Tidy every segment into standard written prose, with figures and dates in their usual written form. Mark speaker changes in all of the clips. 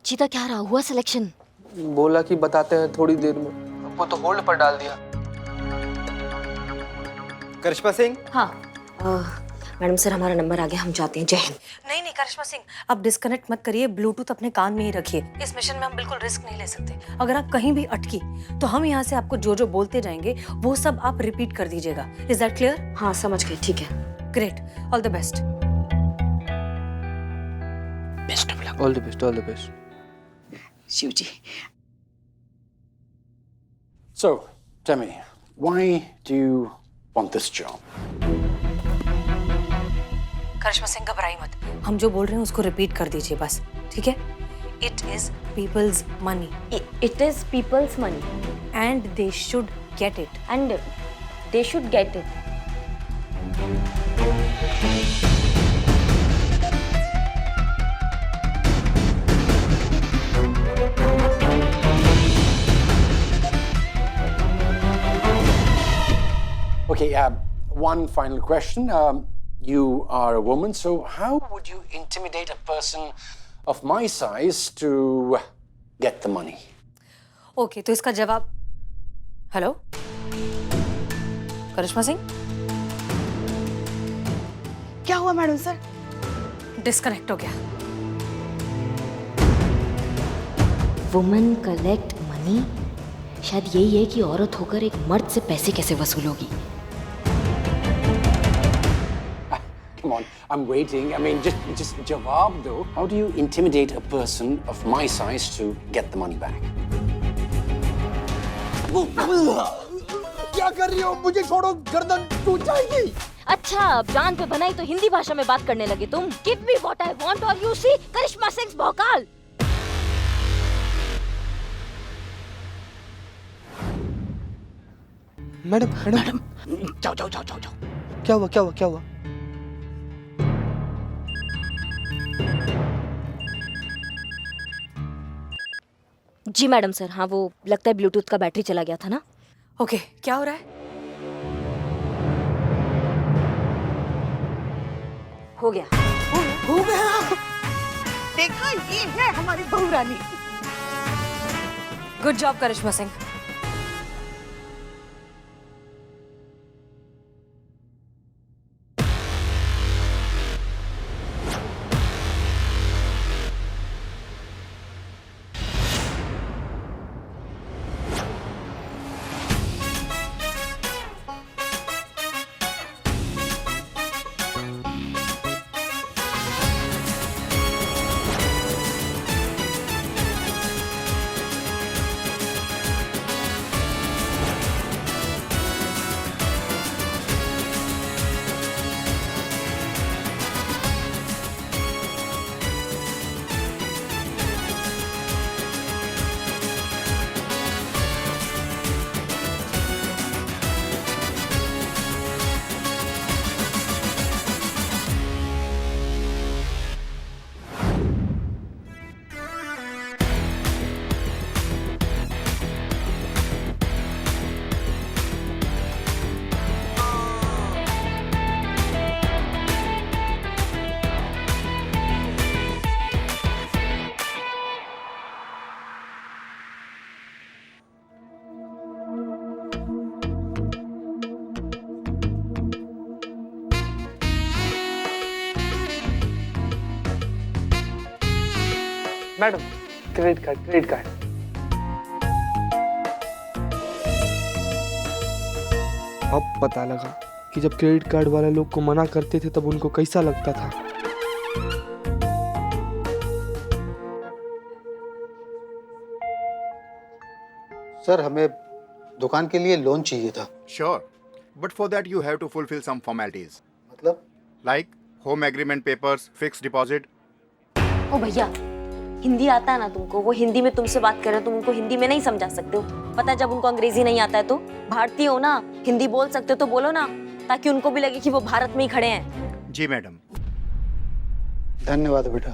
Speaker 1: चीता क्या रहा हुआ सिलेक्शन?
Speaker 2: बोला कि बताते हैं थोड़ी देर में। आपको तो होल्ड पर डाल दिया।
Speaker 3: करिश्मा सिंह।
Speaker 1: हाँ मैडम सर हमारा नंबर आ गया, हम जाते हैं। जय हिंद।
Speaker 4: नहीं नहीं करिश्मा सिंह, आप डिस्कनेक्ट मत करिए, ब्लूटूथ अपने कान में ही रखिए। इस मिशन में हम बिल्कुल रिस्क नहीं ले सकते। अगर आप कहीं भी अटकी तो हम यहाँ से आपको जो जो बोलते जाएंगे वो सब आप रिपीट कर दीजिएगा। Is that clear?
Speaker 1: हाँ समझ गए, ठीक है।
Speaker 4: Great, all the best.
Speaker 2: Best of luck. All the best, all the best.
Speaker 1: Shiv ji.
Speaker 5: So, tell me, why do you want this job?
Speaker 4: Karishma Singh घबराई मत, हम जो बोल रहे हैं उसको रिपीट कर दीजिए बस, ठीक है? It is peoples money
Speaker 1: it is peoples money
Speaker 4: and they should get it.
Speaker 1: And they should get it.
Speaker 5: Okay, one final question. You are a woman, so how would you intimidate a person of my size to get the money?
Speaker 4: Okay, तो इसका जवाब। Hello करिश्मा सिंह,
Speaker 6: क्या हुआ madam sir?
Speaker 4: Disconnect हो गया।
Speaker 1: Woman collect money, शायद यही है कि औरत होकर एक मर्द से पैसे कैसे वसूलोगी।
Speaker 5: Come on, I'm waiting. I mean, just jawab though. How do you intimidate a person of my size to get the money back?
Speaker 3: क्या कर रही हो? मुझे छोड़ो, गर्दन टूट जाएगी।
Speaker 1: अच्छा, अब जान पे बनाई तो हिंदी भाषा में बात करने लगे तुम। Give me what I want or you see करिश्मा सिंह भौकाल।
Speaker 2: मैडम मैडम
Speaker 3: जाओ जाओ जाओ जाओ जाओ।
Speaker 2: क्या हुआ, क्या हुआ, क्या हुआ?
Speaker 1: जी मैडम सर, हाँ वो लगता है ब्लूटूथ का बैटरी चला गया था ना।
Speaker 4: ओके, क्या हो रहा है?
Speaker 1: हो गया।
Speaker 6: हो गया। देखा, ये है हमारी बहू रानी।
Speaker 4: Good job Karishma Singh.
Speaker 2: Madam credit card, credit card. अब पता लगा कि जब क्रेडिट कार्ड वाले लोग को मना करते थे तब उनको कैसा लगता था।
Speaker 7: सर, हमें दुकान के लिए लोन चाहिए था।
Speaker 8: Sure, but for that you have to fulfill some formalities,
Speaker 7: मतलब?
Speaker 8: like home agreement papers, fixed deposit.
Speaker 1: ओ भैया, हिंदी आता है ना तुमको? वो हिंदी में तुमसे बात कर रहे हो, तुम उनको हिंदी में नहीं समझा सकते हो। पता है जब उनको अंग्रेजी नहीं आता है तो? भारतीय हो ना, हिंदी बोल सकते हो तो बोलो ना, ताकि उनको भी लगे कि वो भारत में ही खड़े हैं।
Speaker 8: जी मैडम।
Speaker 7: धन्यवाद बेटा।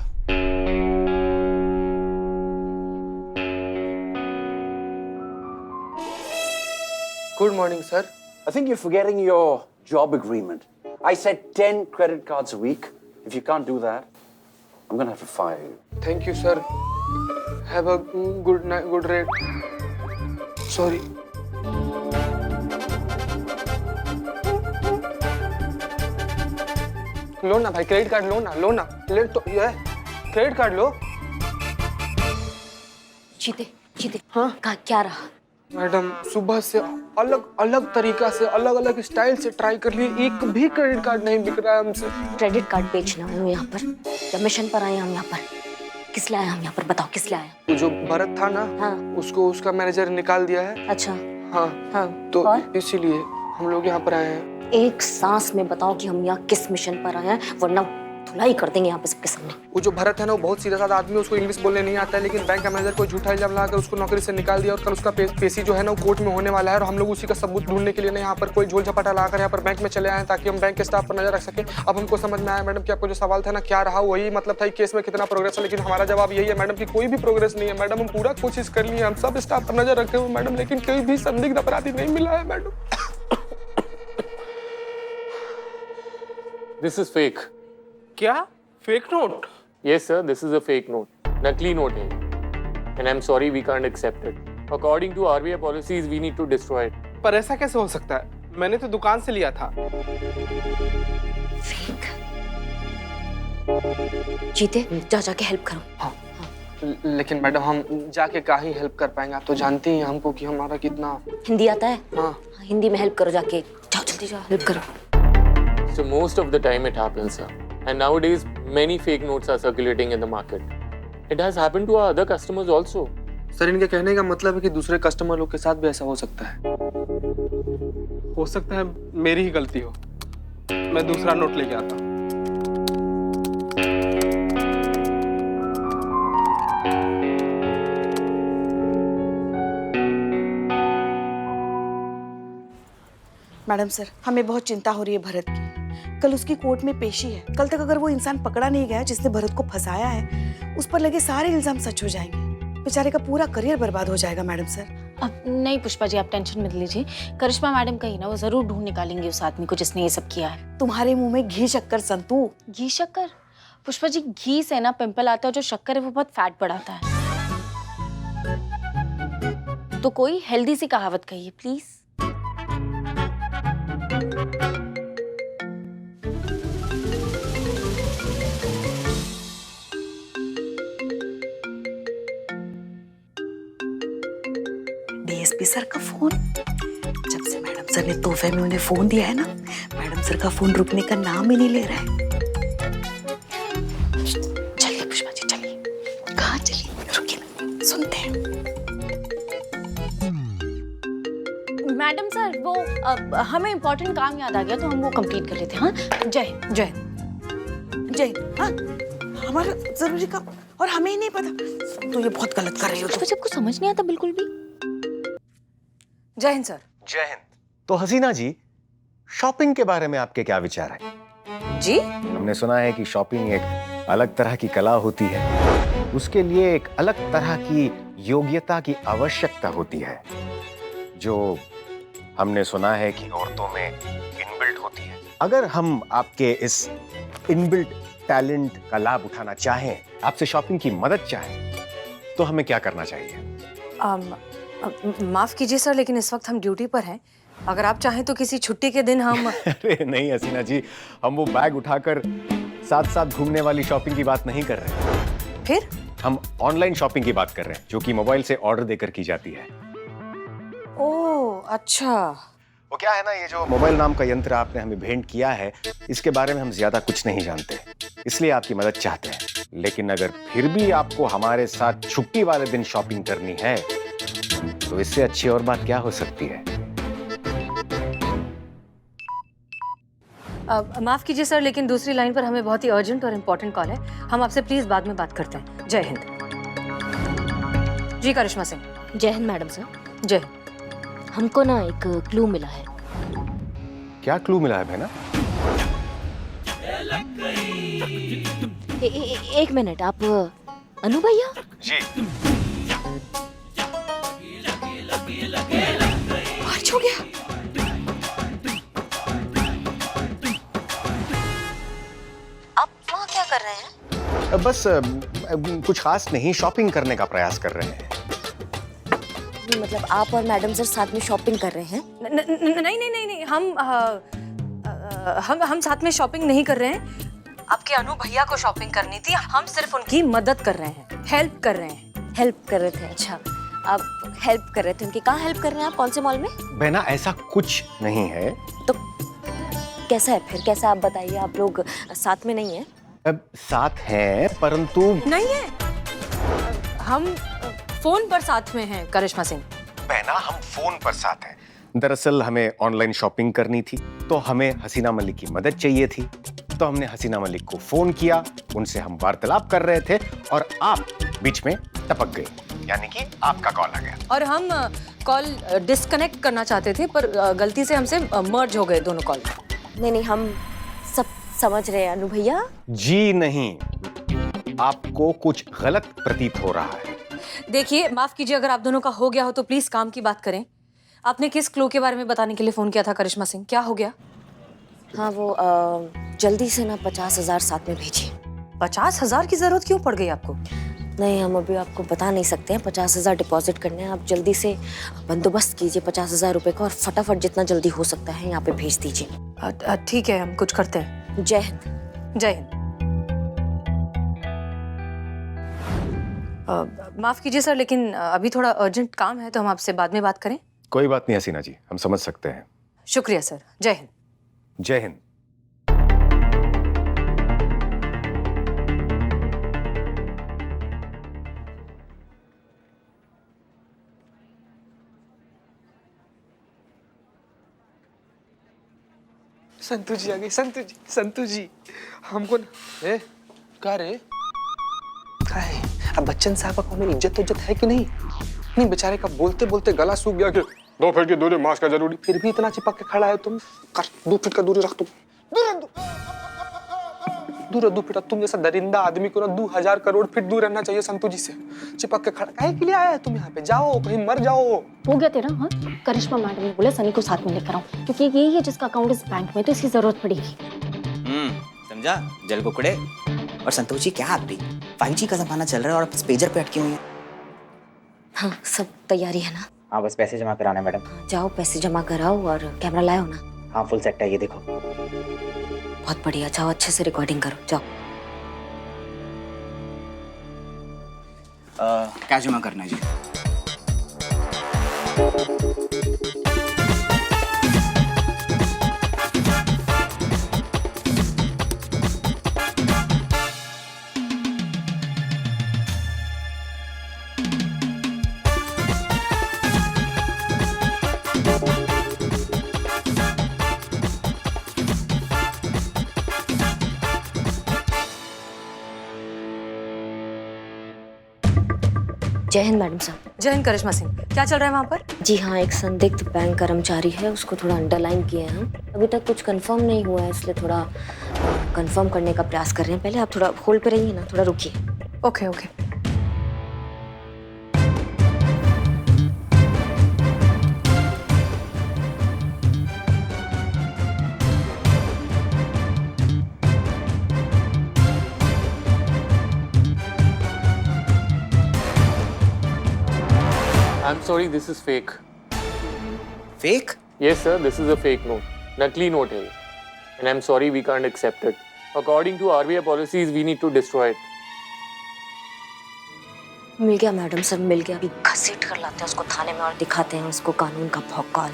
Speaker 2: Good morning sir.
Speaker 5: I think you're forgetting your job agreement. I said 10 credit cards a week. If you can't do that, I'm gonna have to fire you.
Speaker 2: Thank you sir. Have a good rate. Sorry. लो ना भाई, credit card लो ना, ले तो ये credit card लो।
Speaker 1: जीते
Speaker 2: हाँ
Speaker 1: क्या रहा?
Speaker 2: मैडम, सुबह से अलग अलग तरीका से, अलग अलग स्टाइल से ट्राई कर लिए, एक भी क्रेडिट कार्ड नहीं बिक रहा है हमसे।
Speaker 1: क्रेडिट कार्ड बेचना है यहाँ पर या मिशन पर आए हम यहाँ पर? किस लिए आए हम यहाँ पर, बताओ किस लिए आए?
Speaker 2: जो भरत था ना,
Speaker 1: हाँ।
Speaker 2: उसको उसका मैनेजर निकाल दिया है।
Speaker 1: अच्छा।
Speaker 2: हाँ
Speaker 1: हाँ
Speaker 2: तो
Speaker 1: और?
Speaker 2: इसीलिए हम लोग यहाँ पर आए हैं।
Speaker 1: एक सांस में बताओ कि हम यहाँ किस मिशन पर आए हैं, वरना धुलाई कर देंगे यहाँ पे सबके सामने।
Speaker 2: वो जो भरत है ना, वो बहुत सीधा साधा आदमी है, उसको इंग्लिश बोलने नहीं आता है, लेकिन बैंक का मैनेजर को झूठा इल्जाम लगाकर उसको नौकरी से निकाल दिया और कल उसका पेशी जो है ना, वो कोर्ट में होने वाला है और हम लोग उसी का सबूत ढूंढने के लिए ना यहाँ पर कोई झोल झपाटा लगाकर यहाँ पर बैंक में चले आए हैं ताकि हम बैंक के स्टाफ पर नजर रख सके। अब हमको समझ में आया मैडम कि आपको जो सवाल था ना क्या रहा, वही मतलब था केस में कितना प्रोग्रेस है, लेकिन हमारा जवाब यही है मैडम कि कोई भी प्रोग्रेस नहीं है। मैडम हम पूरा कोशिश कर लिए, हम सब स्टाफ पर नजर रखे हुए मैडम, लेकिन कोई भी संदिग्ध अपराधी नहीं मिला है मैडम।
Speaker 9: This is fake.
Speaker 2: क्या fake note?
Speaker 9: Yes, sir, this is a fake note. नकली नोट है. And I'm sorry, we can't accept it. According to RBI policies, we need to destroy it.
Speaker 2: पर ऐसा कैसे हो सकता है? मैंने तो दुकान से लिया था।
Speaker 1: फेक। जीते जाके हेल्प करो।
Speaker 2: हाँ। लेकिन मैडम हम जाके क्या ही हेल्प कर पाएंगे, आप तो जानती हैं हमको कि हमारा कितना।
Speaker 1: हिंदी आता है?
Speaker 2: हाँ।
Speaker 1: हिंदी में हेल्प करो, जाके जाओ, जल्दी जाओ, हेल्प करो।
Speaker 9: So most of the time it happens, sir. And nowadays, many fake notes are circulating in the market. It has happened to our other customers also.
Speaker 2: Sir, इनके कहने का मतलब है कि दूसरे कस्टमर लोग के साथ भी ऐसा हो सकता है। हो सकता है मेरी ही गलती हो, मैं दूसरा नोट लेके आता हूँ।
Speaker 6: मैडम सर, हमें बहुत चिंता हो रही है भरत की। कल उसकी कोर्ट में पेशी है। कल तक अगर वो इंसान पकड़ा नहीं गया जिसने भरत को फंसाया है, उस पर लगे सारे इल्जाम सच हो जाएंगे। बेचारे का पूरा करियर बर्बाद हो जाएगा मैडम सर।
Speaker 10: अब नहीं पुष्पा जी, आप टेंशन मत लीजिए। करिश्मा मैडम कहीं ना, वो जरूर ढूंढ निकालेंगे उस आदमी को जिसने ये सब किया है।
Speaker 6: तुम्हारे मुंह में घी शक्कर संतू।
Speaker 10: घी शक्कर? पुष्पा जी, घी से ना पिंपल आता है, जो शक्कर है वो बहुत फैट बढ़ाता है। तो कोई हेल्दी सी कहावत कहिए प्लीज।
Speaker 6: डीएसपी सर का फोन। जब से मैडम सर ने तोहफे में उन्हें फोन दिया है ना, मैडम सर का फोन रुकने का नाम ही नहीं ले रहा है। चलिए पुष्पा जी, चलिए। कहाँ चलिए? रुकिए ना, सुनते हैं।
Speaker 10: मैडम सर, वो हमें इम्पोर्टेंट काम याद आ गया, तो हम वो कंप्लीट कर लेते हैं। हाँ, जय
Speaker 6: जय जय। हाँ, हमारा जरूरी काम और हमें ही नहीं पता। तो ये बहुत गलत कर रही हो।
Speaker 10: तो सबको समझ नहीं आता बिल्कुल भी।
Speaker 4: जय हिंद सर।
Speaker 11: जय हिंद। तो हसीना जी, शॉपिंग के बारे में आपके क्या विचार है?
Speaker 4: जी,
Speaker 11: हमने सुना है कि शॉपिंग एक अलग तरह की कला होती है, उसके लिए एक अलग तरह की योग्यता की आवश्यकता होती है, जो हमने सुना है कि औरतों में इनबिल्ट होती है। अगर हम आपके इस इनबिल्ट टैलेंट का लाभ उठाना चाहें, आपसे शॉपिंग की मदद चाहें, तो हमें क्या करना चाहिए?
Speaker 4: माफ कीजिए सर, लेकिन इस वक्त हम ड्यूटी पर हैं। अगर आप चाहें तो किसी छुट्टी के दिन हम
Speaker 11: अरे नहीं हसीना जी, हम वो बैग उठाकर साथ साथ घूमने वाली शॉपिंग की बात नहीं कर रहे।
Speaker 4: फिर
Speaker 11: हम ऑनलाइन शॉपिंग की बात कर रहे हैं, जो कि मोबाइल से ऑर्डर देकर की जाती है।
Speaker 4: ओह अच्छा।
Speaker 11: वो क्या है ना, ये जो मोबाइल नाम का यंत्र आपने हमें भेंट किया है, इसके बारे में हम ज्यादा कुछ नहीं जानते, इसलिए आपकी मदद चाहते हैं। लेकिन अगर फिर भी आपको हमारे साथ छुट्टी वाले दिन शॉपिंग करनी है, तो इससे अच्छी और बात क्या हो सकती है?
Speaker 4: माफ कीजिए सर, लेकिन दूसरी लाइन पर हमें बहुत ही अर्जेंट और इम्पोर्टेंट कॉल है। हम आपसे प्लीज बाद में बात करते हैं। जय हिंद। जी करिश्मा सिंह।
Speaker 1: जय हिंद मैडम सर।
Speaker 4: जय।
Speaker 1: हमको ना एक क्लू मिला है।
Speaker 11: क्या क्लू मिला है बहना?
Speaker 1: एक मिनट, आप अनु भैया?
Speaker 11: जी।
Speaker 6: मार्च हो गया।
Speaker 1: आप वहाँ क्या कर रहे हैं?
Speaker 11: बस कुछ खास नहीं, शॉपिंग करने का प्रयास कर रहे हैं।
Speaker 1: मतलब आप और मैडम सर साथ में शॉपिंग कर रहे हैं?
Speaker 4: नहीं, हम साथ में शॉपिंग नहीं कर रहे हैं। आपके अनु भैया को शॉपिंग करनी थी, हम सिर्फ उनकी मदद कर रहे हैं, हेल्प कर रहे हैं।
Speaker 1: हेल्प कर रहे थे? अच्छा, आप हेल्प कर रहे थे उनकी। कहाँ हेल्प कर रहे हैं आप? कौन से मॉल में?
Speaker 11: बहना ऐसा कुछ नहीं है।
Speaker 1: तो कैसा है फिर? कैसा आप बताइए। आप लोग साथ में नहीं है?
Speaker 11: अब साथ हैं परंतु
Speaker 4: नहीं है, हम फोन पर साथ में हैं करिश्मा सिंह।
Speaker 11: बहना हम फोन पर साथ हैं। दरअसल हमें ऑनलाइन शॉपिंग करनी थी, तो हमें हसीना मलिक की मदद चाहिए थी, तो हमने हसीना मलिक को फोन किया, उनसे हम वार्तालाप कर रहे थे और आप बीच में टपक गए, यानी कि आपका कॉल आ गया।
Speaker 4: और हम कॉल डिस्कनेक्ट करना चाहते थे, पर गलती से हमसे मर्ज हो गए दोनों कॉल।
Speaker 1: नहीं, हम सब समझ रहे हैं अनु भैया।
Speaker 11: जी नहीं, आपको कुछ गलत प्रतीत हो रहा है।
Speaker 4: देखिए, माफ कीजिए, अगर आप दोनों का हो गया हो तो प्लीज काम की बात करें। आपने किस क्लू के बारे में बताने के लिए फोन किया था करिश्मा सिंह? क्या हो गया?
Speaker 1: हाँ, वो जल्दी से ना 50,000 साथ में भेजिए।
Speaker 4: 50,000 की जरूरत क्यों पड़ गई आपको?
Speaker 1: नहीं, हम अभी आपको बता नहीं सकते हैं। 50,000 डिपॉजिट करने हैं। आप जल्दी से बंदोबस्त कीजिए 50,000 रुपए का और फटाफट जितना जल्दी हो सकता है यहाँ पे भेज दीजिए।
Speaker 4: ठीक है, हम कुछ करते हैं।
Speaker 1: जय हिंद।
Speaker 4: जय हिंद। माफ कीजिए सर, लेकिन अभी थोड़ा अर्जेंट काम है, तो हम आपसे बाद में बात करें।
Speaker 11: कोई बात नहीं हसीना जी, हम समझ सकते हैं।
Speaker 4: शुक्रिया सर। जय हिंद।
Speaker 11: जय हिंद।
Speaker 2: संतू जी आ गई। संतू जी हमको ए का रे का है? अब बच्चन साहब का में इज्जत है कि नहीं? नहीं, बेचारे का बोलते बोलते गला सूख गया कि 2 फीट की दूरी मास्क का जरूरी, फिर भी इतना चिपक के खड़ा है तुम। कर 2 फीट का दूरी रख तुम। दूर 2 फीट। तुम जैसा दरिंदा आदमी को ना 2000 करोड़ फीट दूर रहना चाहिए संतू जी से। चिपक के खड़ा काहे के लिए आया है तुम यहाँ पे? जाओ कहीं मर जाओ।
Speaker 10: हो गया तेरा? हाँ, करिश्मा मैडम ने बोला सनी को साथ में लेकर आओ, क्योंकि यही है जिसका अकाउंट इस बैंक में, तो इसकी जरूरत पड़ेगी।
Speaker 12: समझा? जल कुकड़े। और संतोष जी, क्या आप भी 5G का जमाना चल रहा है और आप पेजर पे अटकी हुई हैं।
Speaker 1: हाँ, सब तैयारी है ना?
Speaker 12: हाँ, बस पैसे जमा कराना है मैडम।
Speaker 1: हाँ, जाओ पैसे जमा कराओ और कैमरा लाओ ना।
Speaker 12: हाँ, फुल सेट है, ये देखो।
Speaker 1: बहुत बढ़िया, जाओ अच्छे से रिकॉर्डिंग करो, जाओ।
Speaker 12: क्या जमा करना है जी?
Speaker 1: जय हिंद मैडम साहब।
Speaker 4: जय हिंद करिश्मा सिंह। क्या चल रहा है वहाँ पर?
Speaker 1: जी हाँ, एक संदिग्ध बैंक कर्मचारी है, उसको थोड़ा अंडरलाइन किए हैं हम। अभी तक कुछ कंफर्म नहीं हुआ है, इसलिए थोड़ा कंफर्म करने का प्रयास कर रहे हैं। पहले आप थोड़ा होल्ड पे रहिए ना, थोड़ा रुकिए।
Speaker 4: Okay okay.
Speaker 9: I'm sorry, this is fake.
Speaker 12: Fake?
Speaker 9: Yes, sir, this is a fake note. Nakli note है. And I'm sorry, we can't accept it. According to RBI policies, we need to destroy it.
Speaker 1: मिल गया madam sir, मिल गया। अभी घसीट कर लाते हैं उसको थाने में और दिखाते हैं उसको कानून का भौकाल।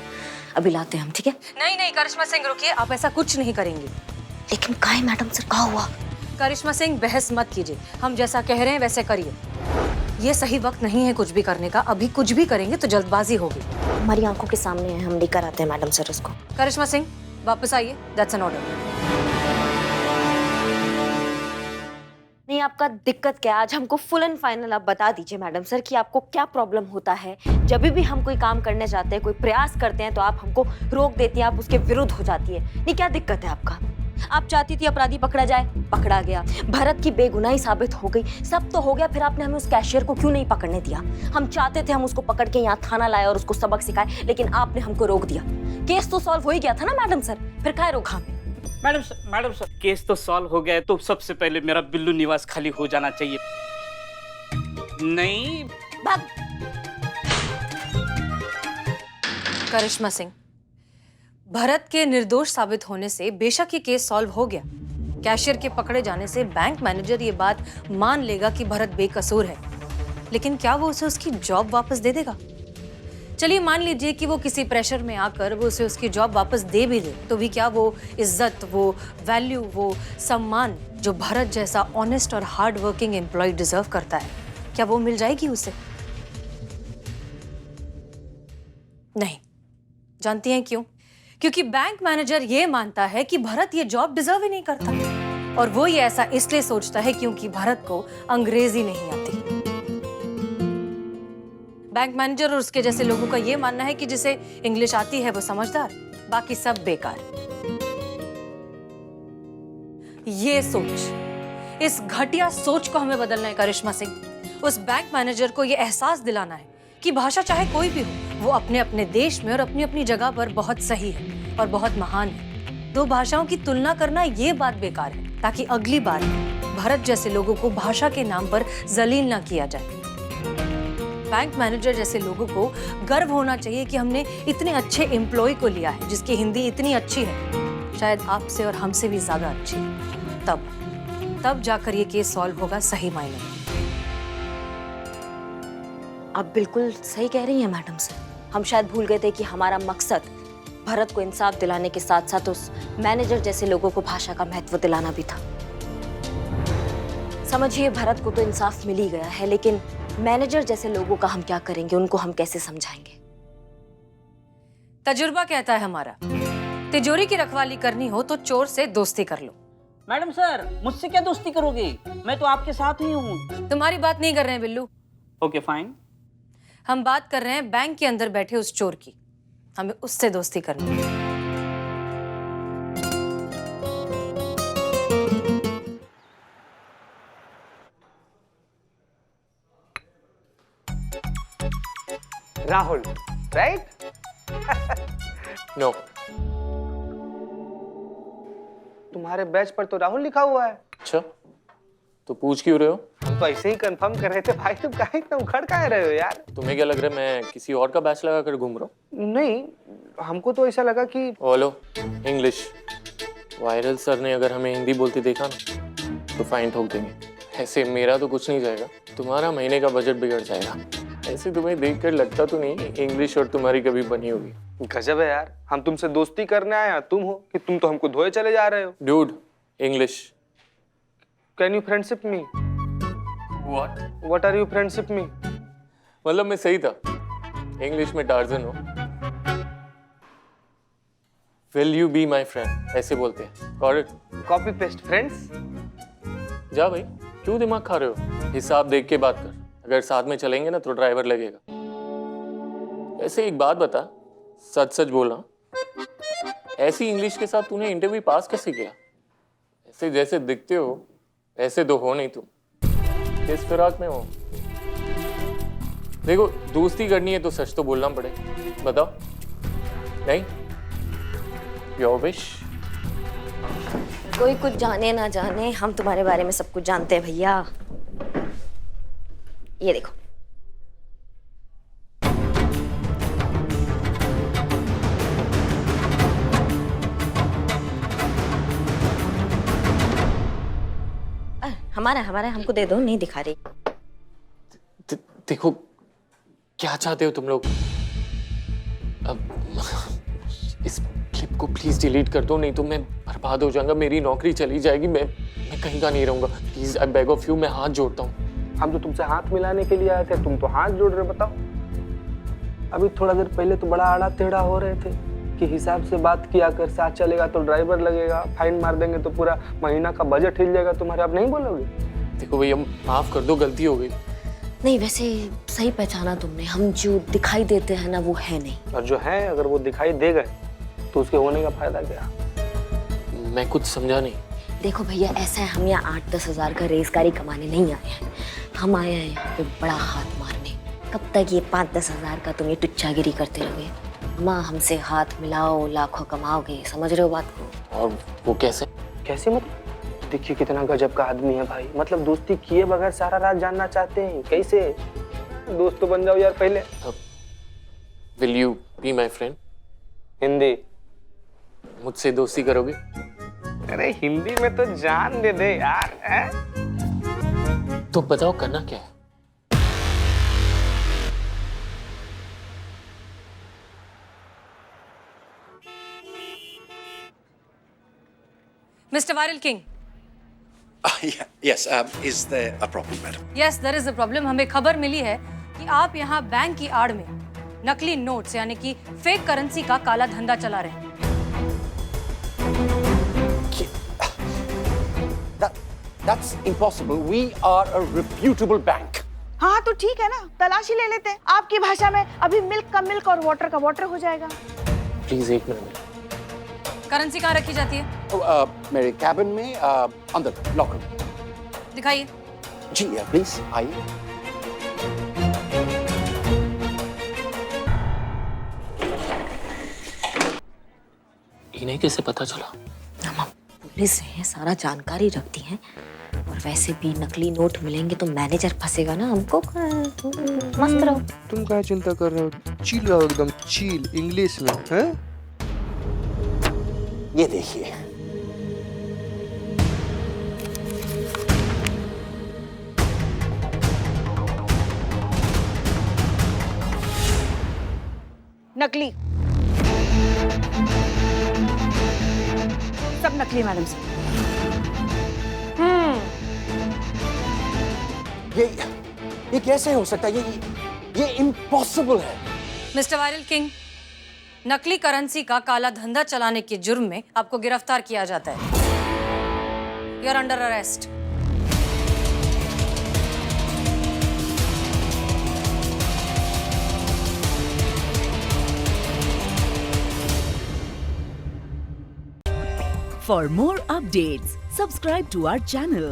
Speaker 1: अभी लाते हैं हम, ठीक है?
Speaker 4: नहीं करिश्मा सिंह, रुकिए, आप ऐसा कुछ नहीं करेंगे।
Speaker 1: लेकिन काहे मैडम सर, क्या हुआ?
Speaker 4: करिश्मा सिंह, बहस मत कीजिए, हम जैसा कह रहे हैं वैसे करिए। ये सही वक्त नहीं है कुछ भी करने का, अभी कुछ भी करेंगे तो जल्दबाजी होगी।
Speaker 1: हमारी आंखों के सामने है, हम लेकर आते हैं मैडम सर उसको।
Speaker 4: करिश्मा सिंह, वापस आइए, दैट्स एन ऑर्डर।
Speaker 1: नहीं, आपका दिक्कत क्या है? आज हमको फुल एंड फाइनल आप बता दीजिए मैडम सर कि आपको क्या प्रॉब्लम होता है। जब भी हम कोई काम करने जाते हैं, कोई प्रयास करते हैं, तो आप हमको रोक देती हैं, आप उसके विरुद्ध हो जाती है। नहीं, क्या दिक्कत है आपका? आप चाहती थी अपराधी पकड़ा जाए, पकड़ा गया। भरत की बेगुनाही साबित हो गई, सब तो हो गया, फिर आपने हमें उस कैशियर को क्यों नहीं पकड़ने दिया? हम चाहते थे हम उसको पकड़ के यहाँ थाना लाए और उसको सबक सिखाए, लेकिन आपने हमको रोक दिया। केस तो सॉल्व हो ही गया था ना मैडम सर, फिर काहे रोका हमें?
Speaker 13: मैडम सर, केस तो सॉल्व हो गया है, तो सबसे पहले मेरा बिल्लू निवास खाली हो जाना चाहिए। नहीं
Speaker 1: भाग।
Speaker 4: करिश्मा सिंह, भरत के निर्दोष साबित होने से बेशक ये केस सॉल्व हो गया। कैशियर के पकड़े जाने से बैंक मैनेजर ये बात मान लेगा कि भरत बेकसूर है, लेकिन क्या वो उसे उसकी जॉब वापस दे देगा? चलिए मान लीजिए कि वो किसी प्रेशर में आकर वो उसे उसकी जॉब वापस दे भी दे, तो भी क्या वो इज्जत, वो वैल्यू, वो सम्मान जो भरत जैसा ऑनेस्ट और हार्ड वर्किंग एम्प्लॉय डिजर्व करता है, क्या वो मिल जाएगी उसे? नहीं। जानती हैं क्यों? क्योंकि बैंक मैनेजर ये मानता है कि भरत ये जॉब डिजर्व ही नहीं करता, और वो ये ऐसा इसलिए सोचता है क्योंकि भरत को अंग्रेजी नहीं आती। बैंक मैनेजर और उसके जैसे लोगों का ये मानना है कि जिसे इंग्लिश आती है वो समझदार, बाकी सब बेकार। ये सोच, इस घटिया सोच को हमें बदलना है करिश्मा सिंह। उस बैंक मैनेजर को ये एहसास दिलाना है कि भाषा चाहे कोई भी हो, वो अपने अपने देश में और अपनी अपनी जगह पर बहुत सही है और बहुत महान है। दो भाषाओं की तुलना करना ये बात बेकार है, ताकि अगली बार भरत जैसे लोगों को भाषा के नाम पर जलील ना किया जाए। बैंक मैनेजर जैसे लोगों को गर्व होना चाहिए कि हमने इतने अच्छे एम्प्लॉय को लिया है जिसकी हिंदी इतनी अच्छी है, शायद आपसे और हमसे भी ज्यादा अच्छी। तब जाकर ये केस सॉल्व होगा सही मायने में।
Speaker 1: आप बिल्कुल सही कह रही हैं मैडम सर। हम शायद भूल गए थे कि हमारा मकसद भरत को इंसाफ दिलाने के साथ साथ उस मैनेजर जैसे लोगों को भाषा का महत्व दिलाना भी था। समझिए, भरत को तो इंसाफ मिल ही गया है, लेकिन मैनेजर जैसे लोगों का हम क्या करेंगे? उनको हम कैसे समझाएंगे?
Speaker 4: तजुर्बा कहता है हमारा, तिजोरी की रखवाली करनी हो तो चोर से दोस्ती कर लो।
Speaker 13: मैडम सर, मुझसे क्या दोस्ती करोगे? मैं तो आपके साथ ही हूँ।
Speaker 4: तुम्हारी बात नहीं कर रहे हैं बिल्लू।
Speaker 13: Okay fine.
Speaker 4: हम बात कर रहे हैं बैंक के अंदर बैठे उस चोर की। हमें उससे दोस्ती करनी है।
Speaker 2: राहुल, राइट?
Speaker 9: नो।
Speaker 2: तुम्हारे बैच पर तो राहुल लिखा हुआ है।
Speaker 9: अच्छा, तो पूछ क्यों रहे हो?
Speaker 2: हम तो ऐसे ही कंफर्म कर रहे थे भाई, तुम काहे इतना उखड़ काहे रहे हो यार?
Speaker 9: तुम्हें क्या लग रहा है मैं किसी और का बैच लगा कर घूम रहा हूँ?
Speaker 2: नहीं, हमको तो ऐसा लगा कि
Speaker 9: हेलो, इंग्लिश। वायरल सर ने अगर हमें हिंदी बोलते देखा ना तो फाइन ठोक देंगे। ऐसे मेरा तो कुछ नहीं जाएगा, तुम्हारा महीने का बजट बिगड़ जाएगा। ऐसे तुम्हें देखकर लगता तो नहीं इंग्लिश और तुम्हारी कभी बनी होगी।
Speaker 2: गजब है यार, हम तुमसे दोस्ती करने आए हैं, तुम हो कि तुम तो हमको धोए चले जा रहे हो।
Speaker 9: Dude, English.
Speaker 2: Can you friendship me? What are you friendship me?
Speaker 9: मतलब मैं सही था, इंग्लिश में टार्जन हो। Will you be my friend, ऐसे बोलते हैं।
Speaker 2: Copy paste friends.
Speaker 9: जा भाई, क्यों दिमाग खा रहे हो? हिसाब देख के बात कर, अगर साथ में चलेंगे ना तो ड्राइवर लगेगा। ऐसे एक बात बता, सच सच बोलना, ऐसी इंग्लिश के साथ तूने इंटरव्यू पास कैसे किया? ऐसे जैसे दिखते हो ऐसे तो हो नहीं तुम। किस फिराक में हो? देखो, दोस्ती करनी है तो सच तो बोलना पड़े। बताओ। नहीं? Your wish.
Speaker 1: कोई कुछ जाने ना जाने, हम तुम्हारे बारे में सब कुछ जानते हैं भैया। ये देखो। हमारा हमारा हमको दे दो, नहीं दिखा रही।
Speaker 9: देखो, क्या चाहते हो तुम लोग? अब इस क्लिप को प्लीज डिलीट कर दो, नहीं तो मैं बर्बाद हो जाऊंगा, मेरी नौकरी चली जाएगी, मैं कहीं का नहीं रहूंगा। Please, I beg of you, मैं हाथ जोड़ता हूँ।
Speaker 2: हम तो तुमसे हाथ मिलाने के लिए आए थे, तुम तो हाथ जोड़ रहे। बताओ, अभी थोड़ा देर पहले तो बड़ा आड़ा टेढ़ा हो रहे थे कि हिसाब से बात किया कर, साथ चलेगा तो ड्राइवर लगेगा, फाइन मार देंगे तो पूरा महीना का बजट हिल जाएगा तुम्हारे। आप नहीं बोलोगे?
Speaker 9: देखो भैया, माफ कर दो, गलती हो गई।
Speaker 1: नहीं, वैसे सही पहचाना तुमने, हम जो दिखाई देते हैं ना वो है नहीं।
Speaker 2: और जो है, अगर वो दिखाई दे गए तो उसके होने का फायदा क्या?
Speaker 9: मैं कुछ समझा नहीं।
Speaker 1: देखो भैया, ऐसा है, हम यहाँ 8-10 हज़ार का रेज़गारी कमाने नहीं आए हैं, हम आए हैं यहाँ पे बड़ा हाथ मारने। कब तक ये 5-10 हज़ार का तुम ये टुच्चागिरी करते रहोगे? माँ, हमसे हाथ मिलाओ, लाखों कमाओगे। समझ रहे हो बात को?
Speaker 9: और वो कैसे?
Speaker 2: कैसे मतलब? देखिए कितना गजब का आदमी है भाई, मतलब दोस्ती किए बगैर सारा राज जानना चाहते हैं, कैसे? दोस्त तो बन जाओ यार पहले।
Speaker 9: Will you be my friend?
Speaker 2: Hindi?
Speaker 9: मुझसे दोस्ती करोगे?
Speaker 2: अरे हिंदी में तो जान दे दे यार।
Speaker 9: तो बताओ करना क्या है?
Speaker 4: Mister Warril king.
Speaker 5: Yes, is there a problem, madam?
Speaker 4: Yes, there is a problem. हमें खबर मिली है कि आप यहाँ बैंक की आड़ में नकली नोट्स यानी कि फेक करेंसी का काला धंधा चला रहे हैं।
Speaker 5: That's impossible. We are a reputable bank.
Speaker 6: हाँ तो ठीक है ना, तलाशी ले लेते हैं। आपकी भाषा में अभी मिल्क का मिल्क और वाटर का वाटर हो जाएगा।
Speaker 9: प्लीज एक मिनट।
Speaker 4: करेंसी कहाँ रखी जाती है?
Speaker 5: मेरे कैबिन में अंदर लॉकर।
Speaker 4: दिखाइए।
Speaker 5: जी प्लीज आइए।
Speaker 9: इन्हें कैसे पता चला?
Speaker 1: हम पुलिस है, सारा जानकारी रखती है, और वैसे भी नकली नोट मिलेंगे तो मैनेजर फंसेगा ना, हमको मस्त रहो।
Speaker 2: तुम क्या चिंता कर रहे हो? चिल रहो एकदम चिल, इंग्लिश में हैं?
Speaker 5: ये देखिए।
Speaker 6: नकली, सब नकली मैडम साहब।
Speaker 5: ये कैसे हो सकता है? ये इम्पॉसिबल है।
Speaker 4: मिस्टर वारिल किंग, नकली करेंसी का काला धंधा चलाने के जुर्म में आपको गिरफ्तार किया जाता है। You are under arrest.
Speaker 14: For more updates, subscribe to our channel,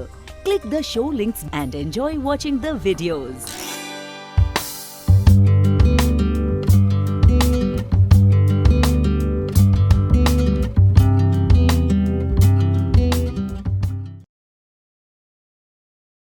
Speaker 14: click the show links and enjoy watching the videos.